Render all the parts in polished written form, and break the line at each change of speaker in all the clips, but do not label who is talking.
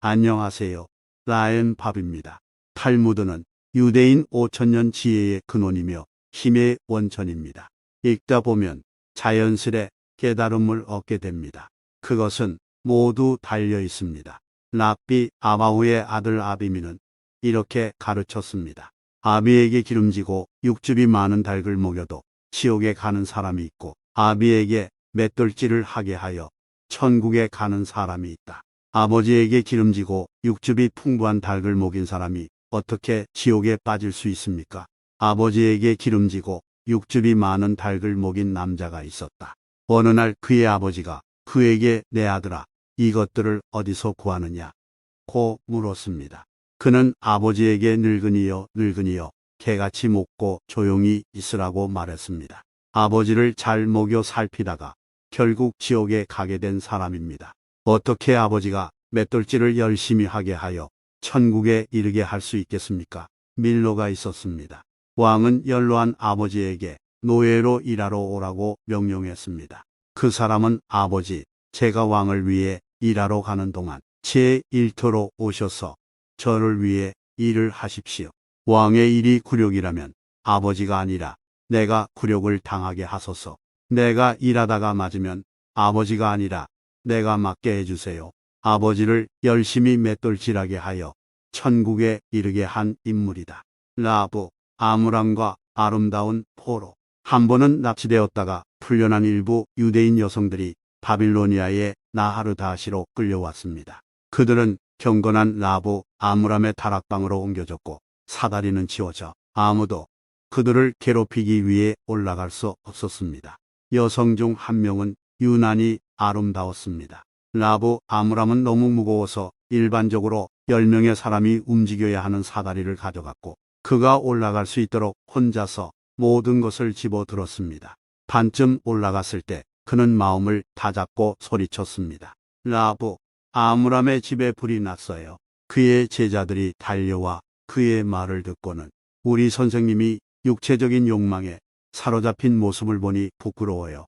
안녕하세요. 라엔 밥입니다. 탈무드는 유대인 5000년 지혜의 근원이며 힘의 원천입니다. 읽다 보면 자연스레 깨달음을 얻게 됩니다. 그것은 모두 달려 있습니다. 랍비 아바후의 아들 아비미는 이렇게 가르쳤습니다. 아비에게 기름지고 육즙이 많은 닭을 먹여도 지옥에 가는 사람이 있고, 아비에게 맷돌질을 하게 하여 천국에 가는 사람이 있다. 아버지에게 기름지고 육즙이 풍부한 닭을 먹인 사람이 어떻게 지옥에 빠질 수 있습니까? 아버지에게 기름지고 육즙이 많은 닭을 먹인 남자가 있었다. 어느 날 그의 아버지가 그에게 내 아들아, 이것들을 어디서 구하느냐? 고 물었습니다. 그는 아버지에게 늙은이여 개같이 먹고 조용히 있으라고 말했습니다. 아버지를 잘 먹여 살피다가 결국 지옥에 가게 된 사람입니다. 어떻게 아버지가 맷돌질을 열심히 하게 하여 천국에 이르게 할 수 있겠습니까? 밀로가 있었습니다. 왕은 연로한 아버지에게 노예로 일하러 오라고 명령했습니다. 그 사람은 아버지, 제가 왕을 위해 일하러 가는 동안 제 일터로 오셔서 저를 위해 일을 하십시오. 왕의 일이 굴욕이라면 아버지가 아니라 내가 굴욕을 당하게 하소서. 내가 일하다가 맞으면 아버지가 아니라 내가 맞게 해주세요. 아버지를 열심히 맷돌질하게 하여 천국에 이르게 한 인물이다. 라브, 아므람과 아름다운 포로. 한 번은 납치되었다가 풀려난 일부 유대인 여성들이 바빌로니아의 나하르다시로 끌려왔습니다. 그들은 경건한 라브, 아므람의 다락방으로 옮겨졌고 사다리는 치워져 아무도 그들을 괴롭히기 위해 올라갈 수 없었습니다. 여성 중 한 명은 유난히 아름다웠습니다. 라브, 아므람은 너무 무거워서 일반적으로 10명의 사람이 움직여야 하는 사다리를 가져갔고, 그가 올라갈 수 있도록 혼자서 모든 것을 집어들었습니다. 반쯤 올라갔을 때 그는 마음을 다잡고 소리쳤습니다. 라브, 아므람의 집에 불이 났어요. 그의 제자들이 달려와 그의 말을 듣고는 우리 선생님이 육체적인 욕망에 사로잡힌 모습을 보니 부끄러워요.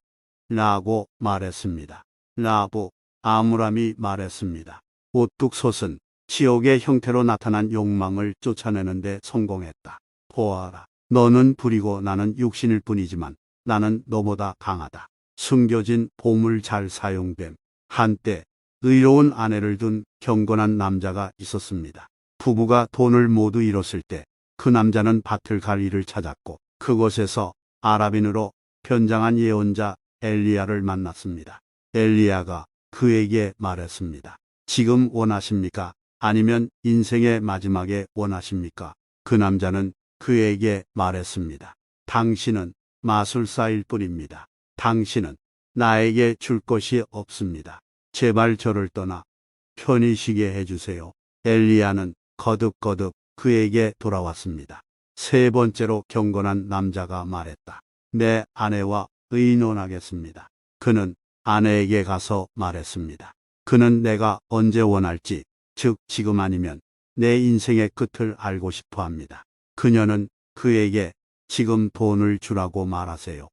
라고 말했습니다. 라브, 아므람이 말했습니다. 우뚝 솟은 지옥의 형태로 나타난 욕망을 쫓아내는데 성공했다. 보아라. 너는 불이고 나는 육신일 뿐이지만 나는 너보다 강하다. 숨겨진 보물 잘 사용됨. 한때 의로운 아내를 둔 경건한 남자가 있었습니다. 부부가 돈을 모두 잃었을 때 그 남자는 밭을 갈 일을 찾았고, 그곳에서 아랍인으로 변장한 예언자 엘리야를 만났습니다. 엘리야가 그에게 말했습니다. 지금 원하십니까? 아니면 인생의 마지막에 원하십니까? 그 남자는 그에게 말했습니다. 당신은 마술사일 뿐입니다. 당신은 나에게 줄 것이 없습니다. 제발 저를 떠나 편히 쉬게 해주세요. 엘리야는 거듭거듭 그에게 돌아왔습니다. 세 번째로 경건한 남자가 말했다. 내 아내와 의논하겠습니다. 그는 아내에게 가서 말했습니다. 그는 내가 언제 원할지, 즉 지금 아니면 내 인생의 끝을 알고 싶어 합니다. 그녀는 그에게 지금 돈을 주라고 말하세요.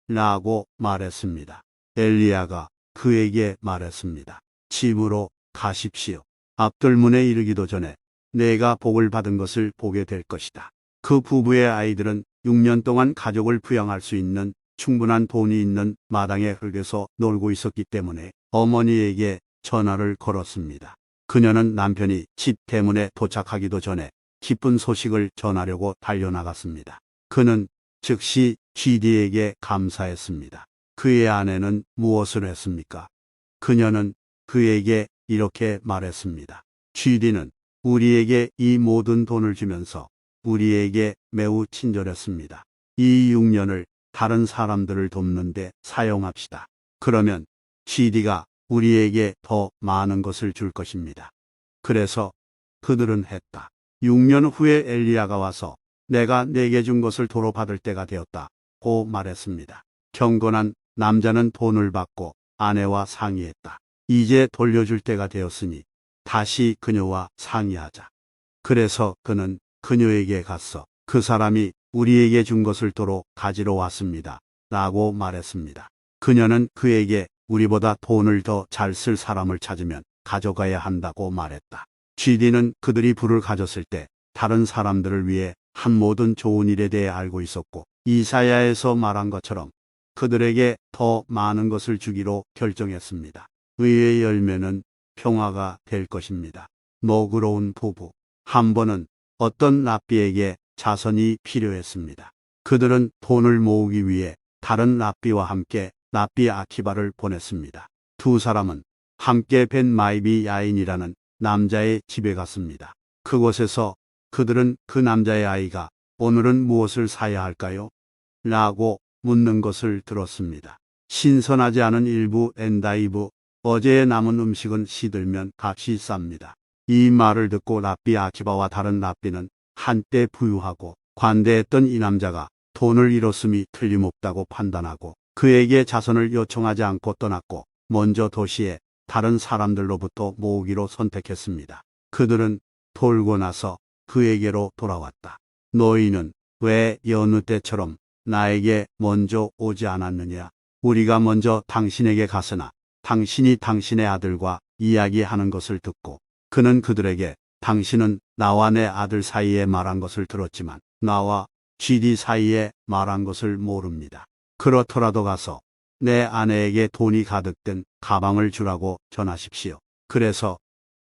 라고 말했습니다. 엘리야가 그에게 말했습니다. 집으로 가십시오. 앞들문에 이르기도 전에 내가 복을 받은 것을 보게 될 것이다. 그 부부의 아이들은 6년 동안 가족을 부양할 수 있는 충분한 돈이 있는 마당의 흙에서 놀고 있었기 때문에 어머니에게 전화를 걸었습니다. 그녀는 남편이 집 대문에 도착하기도 전에 기쁜 소식을 전하려고 달려나갔습니다. 그는 즉시 GD에게 감사했습니다. 그의 아내는 무엇을 했습니까? 그녀는 그에게 이렇게 말했습니다. GD는 우리에게 이 모든 돈을 주면서 우리에게 매우 친절했습니다. 이 6년을 다른 사람들을 돕는데 사용합시다. 그러면 GD가 우리에게 더 많은 것을 줄 것입니다. 그래서 그들은 했다. 6년 후에 엘리야가 와서 내가 내게 준 것을 도로 받을 때가 되었다고 말했습니다. 경건한 남자는 돈을 받고 아내와 상의했다. 이제 돌려줄 때가 되었으니 다시 그녀와 상의하자. 그래서 그는 그녀에게 갔어. 그 사람이 우리에게 준 것을 도로 가지러 왔습니다. 라고 말했습니다. 그녀는 그에게 우리보다 돈을 더 잘 쓸 사람을 찾으면 가져가야 한다고 말했다. GD는 그들이 부를 가졌을 때 다른 사람들을 위해 한 모든 좋은 일에 대해 알고 있었고 이사야에서 말한 것처럼 그들에게 더 많은 것을 주기로 결정했습니다. 의의 열매는 평화가 될 것입니다. 너그러운 부부. 한 번은 어떤 랍비에게 자선이 필요했습니다. 그들은 돈을 모으기 위해 다른 랍비와 함께 랍비 아키바를 보냈습니다. 두 사람은 함께 벤 마이비 야인이라는 남자의 집에 갔습니다. 그곳에서 그들은 그 남자의 아이가 오늘은 무엇을 사야 할까요? 라고 묻는 것을 들었습니다. 신선하지 않은 일부 엔다이브, 어제의 남은 음식은 시들면 값이 쌉니다. 이 말을 듣고 랍비 아키바와 다른 랍비는 한때 부유하고 관대했던 이 남자가 돈을 잃었음이 틀림없다고 판단하고 그에게 자선을 요청하지 않고 떠났고 먼저 도시에 다른 사람들로부터 모으기로 선택했습니다. 그들은 돌고 나서 그에게로 돌아왔다. 너희는 왜 여느 때처럼 나에게 먼저 오지 않았느냐? 우리가 먼저 당신에게 갔으나 당신이 당신의 아들과 이야기하는 것을 듣고 그는 그들에게 당신은 나와 내 아들 사이에 말한 것을 들었지만 나와 GD 사이에 말한 것을 모릅니다. 그렇더라도 가서 내 아내에게 돈이 가득 든 가방을 주라고 전하십시오. 그래서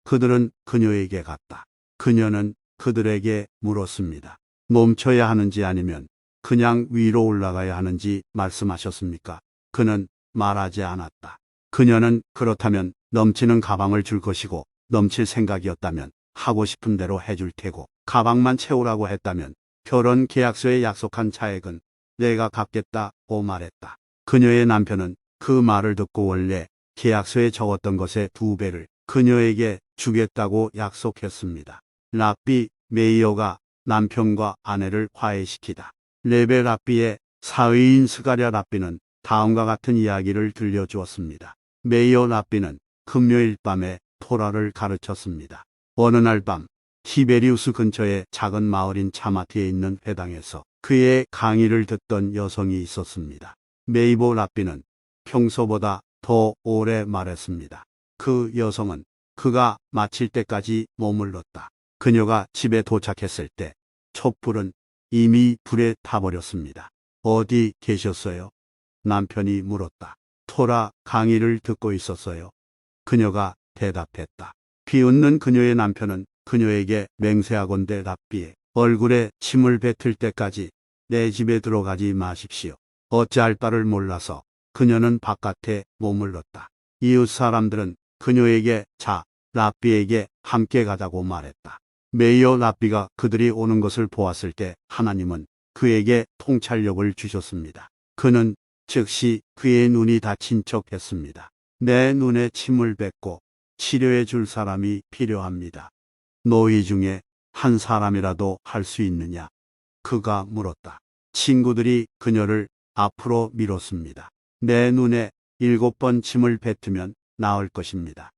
그들은 그녀에게 갔다. 그녀는 그들에게 물었습니다. 멈춰야 하는지 아니면 그냥 위로 올라가야 하는지 말씀하셨습니까? 그는 말하지 않았다. 그녀는 그렇다면 넘치는 가방을 줄 것이고 넘칠 생각이었다면 하고 싶은 대로 해줄 테고 가방만 채우라고 했다면 결혼 계약서에 약속한 차액은 내가 갚겠다고 말했다. 그녀의 남편은 그 말을 듣고 원래 계약서에 적었던 것의 2배를 그녀에게 주겠다고 약속했습니다. 랍비 메이어가 남편과 아내를 화해시키다. 레베 랍비의 사위인 스가랴 랍비는 다음과 같은 이야기를 들려주었습니다. 메이어 랍비는 금요일 밤에 토라를 가르쳤습니다. 어느 날 밤 티베리우스 근처의 작은 마을인 차마티에 있는 회당에서 그의 강의를 듣던 여성이 있었습니다. 메이보 랍비는 평소보다 더 오래 말했습니다. 그 여성은 그가 마칠 때까지 머물렀다. 그녀가 집에 도착했을 때 촛불은 이미 불에 타버렸습니다. 어디 계셨어요? 남편이 물었다. 토라 강의를 듣고 있었어요. 그녀가 대답했다. 비웃는 그녀의 남편은 그녀에게 맹세하건대 랍비의 얼굴에 침을 뱉을 때까지 내 집에 들어가지 마십시오. 어찌할 바를 몰라서 그녀는 바깥에 머물렀다. 이웃 사람들은 그녀에게 랍비에게 함께 가자고 말했다. 메이어 랍비가 그들이 오는 것을 보았을 때 하나님은 그에게 통찰력을 주셨습니다. 그는 즉시 그의 눈이 다친 척 했습니다. 내 눈에 침을 뱉고 치료해 줄 사람이 필요합니다. 너희 중에 한 사람이라도 할 수 있느냐? 그가 물었다. 친구들이 그녀를 앞으로 밀었습니다. 내 눈에 7번 침을 뱉으면 나을 것입니다.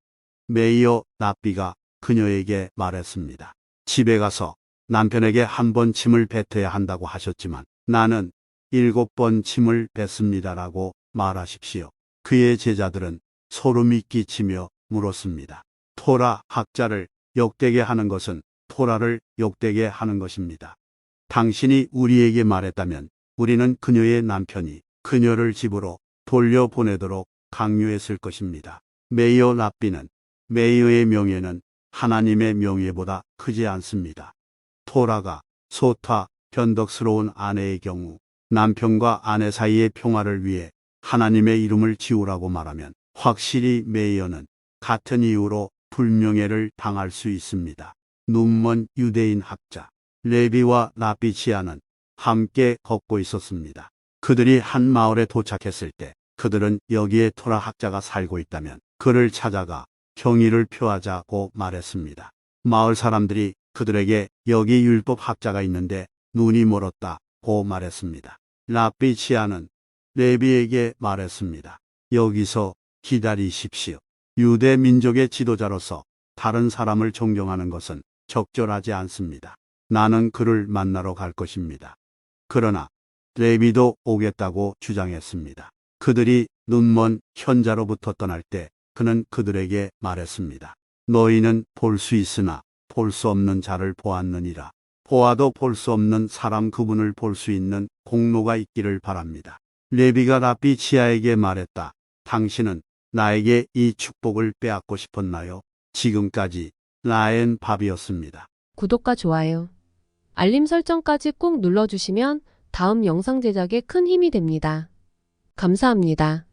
메이어 랍비가 그녀에게 말했습니다. 집에 가서 남편에게 1번 침을 뱉어야 한다고 하셨지만 나는 7번 침을 뱉습니다라고 말하십시오. 그의 제자들은 소름이 끼치며 물었습니다. 토라 학자를 욕되게 하는 것은 토라를 욕되게 하는 것입니다. 당신이 우리에게 말했다면 우리는 그녀의 남편이 그녀를 집으로 돌려보내도록 강요했을 것입니다. 메이어 랍비는 메이어의 명예는 하나님의 명예보다 크지 않습니다. 토라가 소타, 변덕스러운 아내의 경우 남편과 아내 사이의 평화를 위해 하나님의 이름을 지우라고 말하면 확실히 메이어는 같은 이유로 불명예를 당할 수 있습니다. 눈먼 유대인 학자 레비와 라비치아는 함께 걷고 있었습니다. 그들이 한 마을에 도착했을 때 그들은 여기에 토라 학자가 살고 있다면 그를 찾아가 경의를 표하자고 말했습니다. 마을 사람들이 그들에게 여기 율법 학자가 있는데 눈이 멀었다고 말했습니다. 라비치아는 레비에게 말했습니다. 여기서 기다리십시오. 유대 민족의 지도자로서 다른 사람을 존경하는 것은 적절하지 않습니다. 나는 그를 만나러 갈 것입니다. 그러나 레비도 오겠다고 주장했습니다. 그들이 눈먼 현자로부터 떠날 때 그는 그들에게 말했습니다. 너희는 볼 수 있으나 볼 수 없는 자를 보았느니라. 보아도 볼 수 없는 사람 그분을 볼 수 있는 공로가 있기를 바랍니다. 레비가 랍비 치아에게 말했다. 당신은 나에게 이 축복을 빼앗고 싶었나요? 지금까지 라엔 밥이었습니다.
구독과 좋아요, 알림 설정까지 꼭 눌러주시면 다음 영상 제작에 큰 힘이 됩니다. 감사합니다.